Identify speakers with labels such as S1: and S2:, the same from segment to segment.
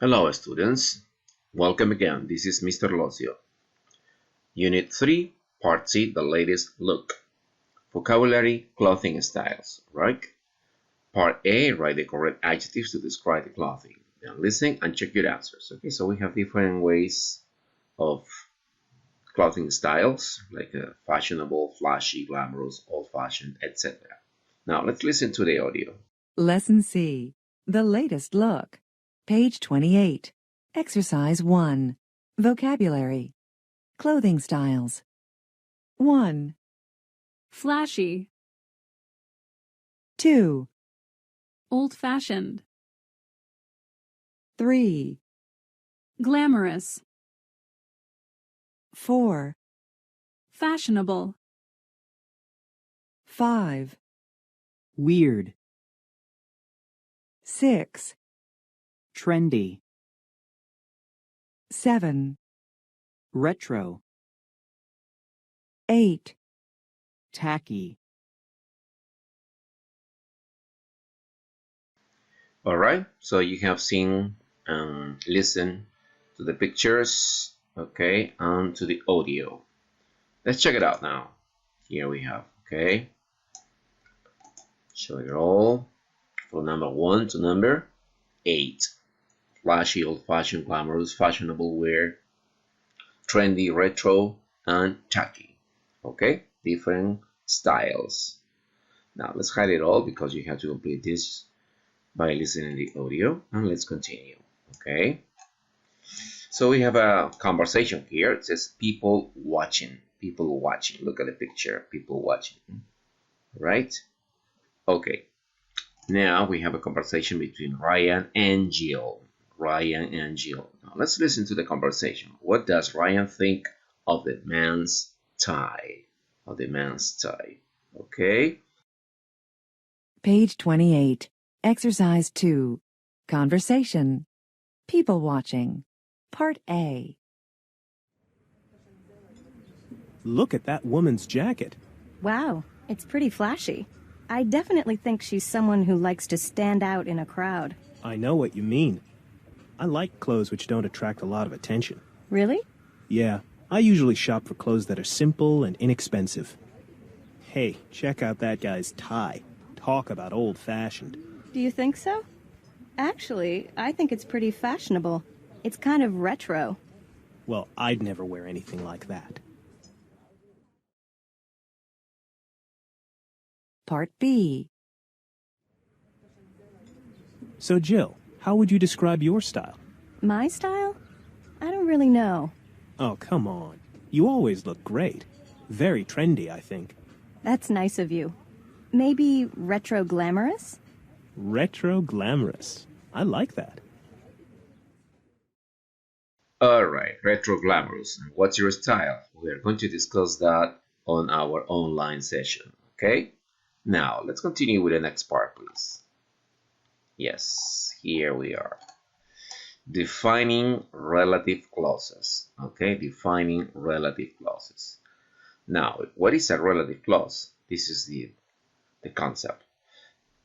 S1: Hello students, welcome again. This is Mr. Locio. Unit 3, Part C, the latest look. Vocabulary, clothing styles, right? Part A, write the correct adjectives to describe the clothing. Then listen and check your answers. Okay, so we have different ways of clothing styles, like fashionable, flashy, glamorous, old-fashioned, etc. Now let's listen to the audio.
S2: Lesson C, the latest look. Page 28. Exercise 1. Vocabulary. Clothing styles. 1,
S3: Flashy,
S2: 2,
S3: old-fashioned,
S2: 3,
S3: glamorous,
S2: 4,
S3: fashionable,
S2: 5,
S4: Weird,
S2: 6,
S4: trendy,
S2: 7,
S4: retro,
S2: 8,
S4: tacky.
S1: Alright, so you have seen and listened to the pictures, okay, and to the audio. Let's check it out now. Here we have, okay, show it all from number 1 to number 8. Flashy, old-fashioned, glamorous, fashionable wear, trendy, retro, and tacky. Okay, different styles. Now let's hide it all because you have to complete this by listening to the audio, and let's continue. Okay, so we have a conversation here. It says people watching. People watching. Look at the picture. People watching. Right? Okay. Now we have a conversation between Ryan and Jill. Ryan and Jill. Now let's listen to the conversation. What does Ryan think of the man's tie? Of the man's tie. Okay.
S2: Page 28. Exercise 2. Conversation. People watching. Part A.
S5: Look at that woman's jacket.
S6: Wow, it's pretty flashy. I definitely think she's someone who likes to stand out in a crowd.
S5: I know what you mean. I like clothes which don't attract a lot of attention.
S6: Really?
S5: Yeah, I usually shop for clothes that are simple and inexpensive. Hey, check out that guy's tie. Talk about old-fashioned.
S6: Do you think so? Actually, I think it's pretty fashionable. It's kind of retro.
S5: Well, I'd never wear anything like that.
S2: Part B.
S5: So, Jill, how would you describe your style?
S6: My style? I don't really know.
S5: Oh, come on. You always look great. Very trendy, I think.
S6: That's nice of you. Maybe retro glamorous?
S5: Retro glamorous. I like that.
S1: Alright, retro glamorous. What's your style? We are going to discuss that on our online session. Okay? Now, let's continue with the next part, please. Yes, here we are. Defining relative clauses. Okay, defining relative clauses. Now, what is a relative clause? This is the concept.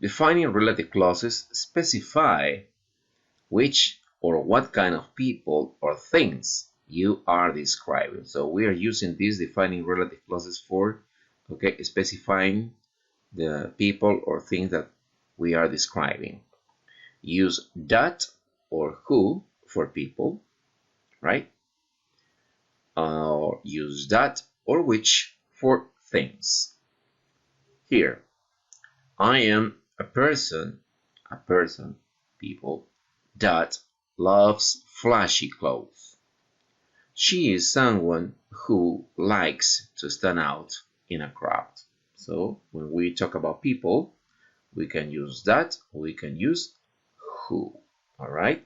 S1: Defining relative clauses specify which or what kind of people or things you are describing. So we are using these defining relative clauses for, okay, specifying the people or things that we are describing. Use that or who for people, right? Or use that or which for things. Here, I am a person, people, that loves flashy clothes. She is someone who likes to stand out in a crowd. So when we talk about people, we can use that, we can use who. All right?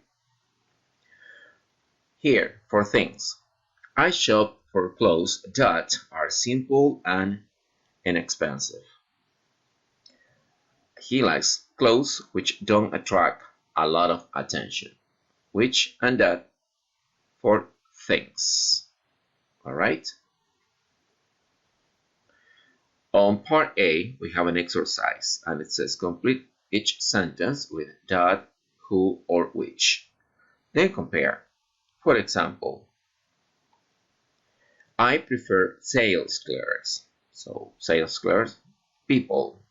S1: Here, for things. I shop for clothes that are simple and inexpensive. He likes clothes which don't attract a lot of attention. Which and that for things. All right? On part A, we have an exercise, and it says complete each sentence with that, who, or which. Then compare. For example, I prefer sales clerks. So sales clerks, people.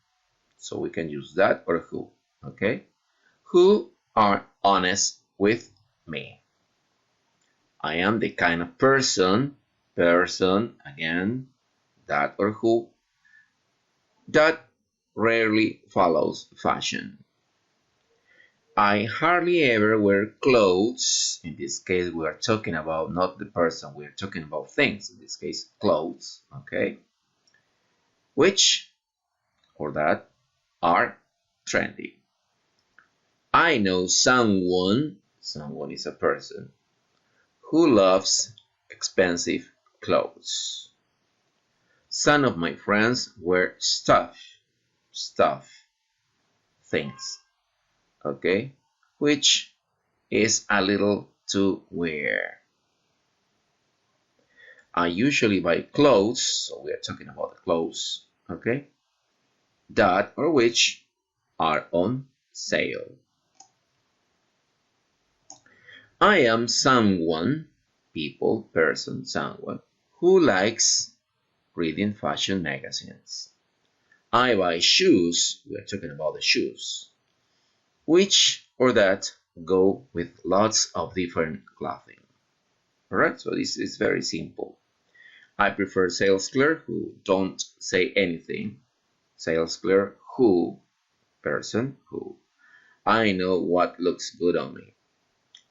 S1: So we can use that or who. Okay? Who are honest with me. I am the kind of person, again, that or who, that rarely follows fashion. I hardly ever wear clothes. In this case, we are talking about not the person, we are talking about things. In this case, clothes, okay? Which, or that, are trendy. I know someone is a person, who loves expensive clothes. Some of my friends wear stuff, things, okay, which is a little too weird. I usually buy clothes, so we are talking about the clothes, okay, that or which are on sale. I am someone, people, person, someone, who likes reading fashion magazines. I buy shoes, we are talking about the shoes, which or that go with lots of different clothing. Alright, so this is very simple. I prefer sales clerk who don't say anything. Sales clerk who, person who. I know what looks good on me.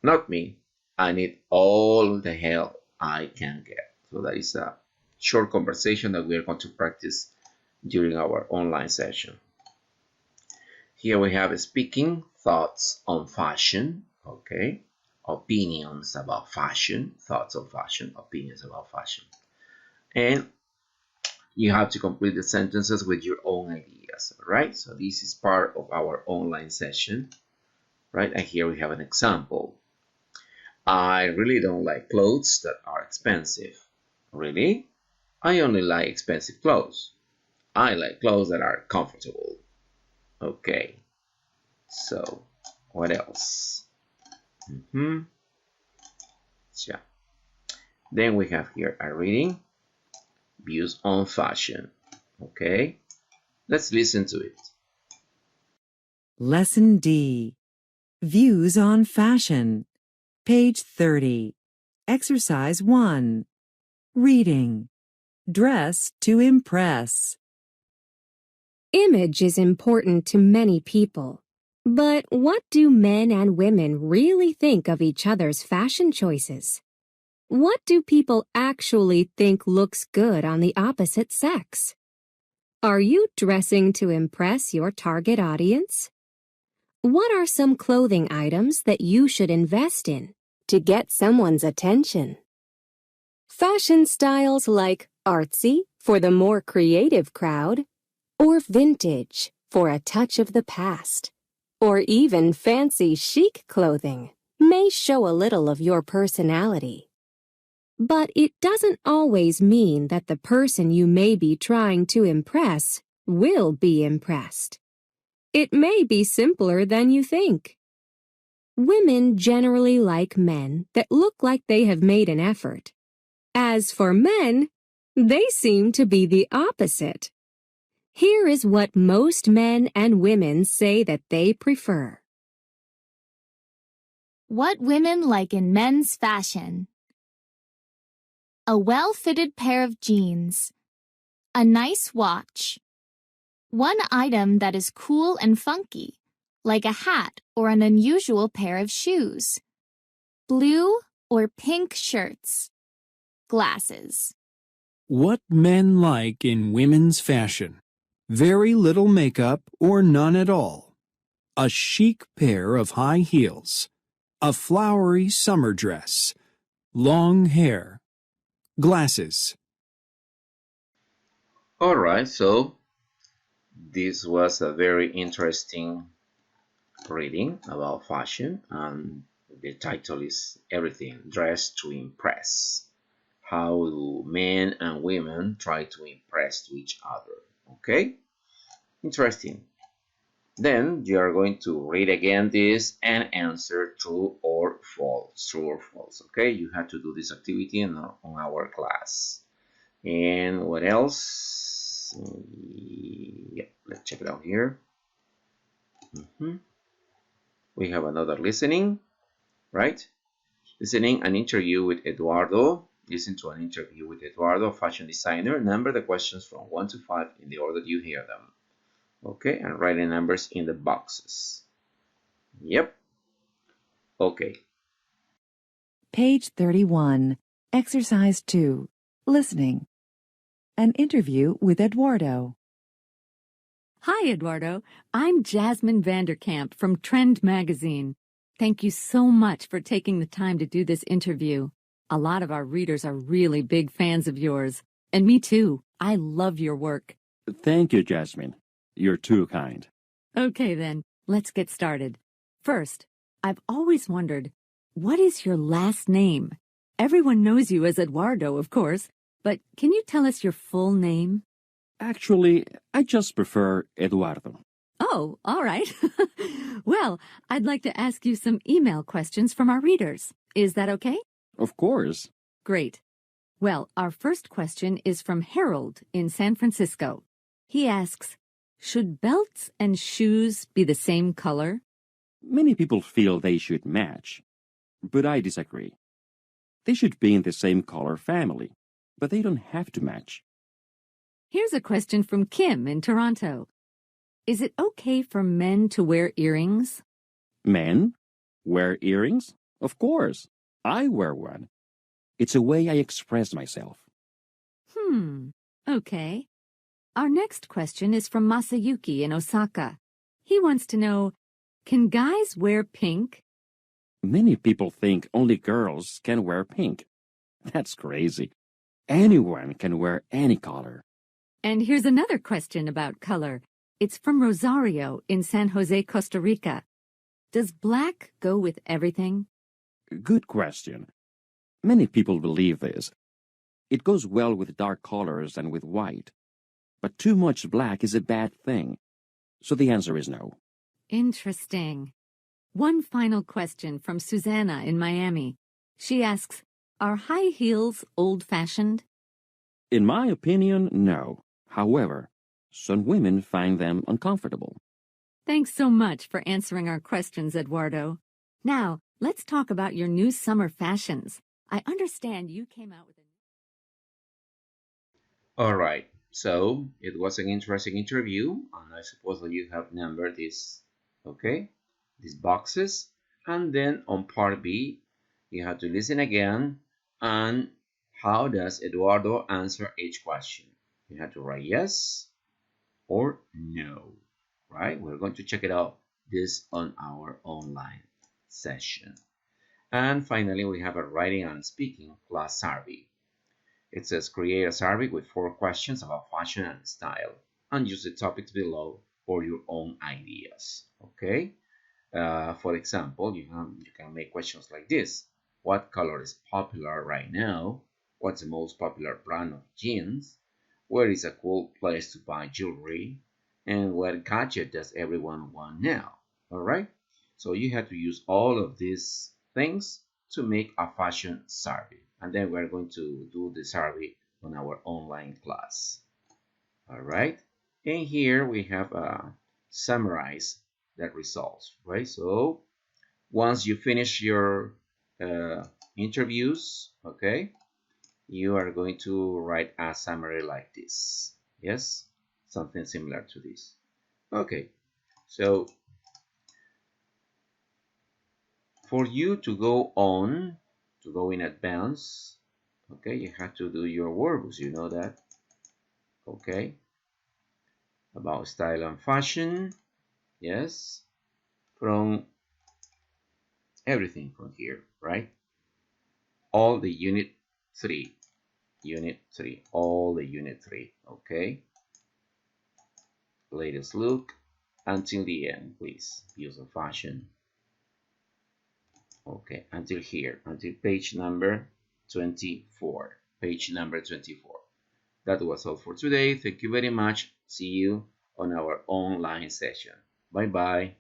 S1: Not me. I need all the help I can get. So that is a short conversation that we are going to practice during our online session. Here we have speaking, thoughts on fashion, okay? Opinions about fashion, thoughts on fashion, opinions about fashion. And you have to complete the sentences with your own ideas, right? So this is part of our online session, right? And here we have an example. I really don't like clothes that are expensive. Really? I only like expensive clothes. I like clothes that are comfortable. Okay. So, what else? Yeah. Then we have here a reading, views on fashion. Okay. Let's listen to it.
S2: Lesson D. Views on fashion. Page 30. Exercise 1. Reading. Dress to impress.
S7: Image is important to many people. But what do men and women really think of each other's fashion choices? What do people actually think looks good on the opposite sex? Are you dressing to impress your target audience? What are some clothing items that you should invest in to get someone's attention? Fashion styles like artsy for the more creative crowd, or vintage for a touch of the past, or even fancy chic clothing may show a little of your personality. But it doesn't always mean that the person you may be trying to impress will be impressed. It may be simpler than you think. Women generally like men that look like they have made an effort. As for men, they seem to be the opposite. Here is what most men and women say that they prefer.
S8: What women like in men's fashion. A well-fitted pair of jeans. A nice watch. One item that is cool and funky, like a hat or an unusual pair of shoes. Blue or pink shirts. Glasses.
S9: What men like in women's fashion. Very little makeup or none at all. A chic pair of high heels. A flowery summer dress. Long hair. Glasses.
S1: All right, so this was a very interesting reading about fashion, and the title is Everything Dressed to Impress. How do men and women try to impress to each other? Okay, interesting. Then you are going to read again this and answer true or false. True or false. Okay, you have to do this activity on our class. And what else? Yeah, let's check it out here. We have another listening, right? Listening an interview with Eduardo. Listen to an interview with Eduardo, fashion designer. Number the questions from 1 to 5 in the order you hear them. Okay, and write the numbers in the boxes. Yep. Okay.
S2: Page 31. Exercise 2. Listening. An interview with Eduardo.
S10: Hi, Eduardo. I'm Jasmine Vanderkamp from Trend Magazine. Thank you so much for taking the time to do this interview. A lot of our readers are really big fans of yours. And me too. I love your work.
S11: Thank you, Jasmine. You're too kind.
S10: Okay, then. Let's get started. First, I've always wondered, what is your last name? Everyone knows you as Eduardo, of course, but can you tell us your full name?
S11: Actually, I just prefer Eduardo.
S10: Oh, all right. Well, I'd like to ask you some email questions from our readers. Is that okay?
S11: Of course.
S10: Great. Well, our first question is from Harold in San Francisco. He asks, should belts and shoes be the same color?
S11: Many people feel they should match, but I disagree. They should be in the same color family, but they don't have to match.
S10: Here's a question from Kim in Toronto. Is it okay for men to wear earrings?
S11: Men wear earrings? Of course. I wear one. It's a way I express myself.
S10: Okay. Our next question is from Masayuki in Osaka. He wants to know, can guys wear pink?
S11: Many people think only girls can wear pink. That's crazy. Anyone can wear any color.
S10: And here's another question about color. It's from Rosario in San Jose, Costa Rica. Does black go with everything?
S11: Good question. Many people believe this. It goes well with dark colors and with white. But too much black is a bad thing. So the answer is no.
S10: Interesting. One final question from Susanna in Miami. She asks, are high heels old-fashioned?
S11: In my opinion, no. However, some women find them uncomfortable.
S10: Thanks so much for answering our questions, Eduardo. Now, let's talk about your new summer fashions. I understand you came out with a...
S1: All right. So it was an interesting interview, and I suppose that you have numbered these, okay, these boxes. And then on part B, you have to listen again. And how does Eduardo answer each question? You have to write yes or no, right? We're going to check it out this on our online session. And finally, we have a writing and speaking class survey. It says create a survey with 4 questions about fashion and style and use the topics below for your own ideas. Okay. For example, you can make questions like this. What color is popular right now? What's the most popular brand of jeans? Where is a cool place to buy jewelry? And what gadget does everyone want now? All right. So you have to use all of these things to make a fashion survey. And then we're going to do the survey on our online class. All right. And here we have summarized the results, right? So once you finish your interviews, okay, you are going to write a summary like this. Yes, something similar to this. Okay, so for you to go on, to go in advance, okay, you have to do your workbooks, you know that. Okay, about style and fashion, yes, from everything from here, right? All the unit 3, all the unit 3, okay? Latest look until the end, please. Views of fashion. Okay, until here, until page number 24. Page number 24. That was all for today. Thank you very much. See you on our online session. Bye bye.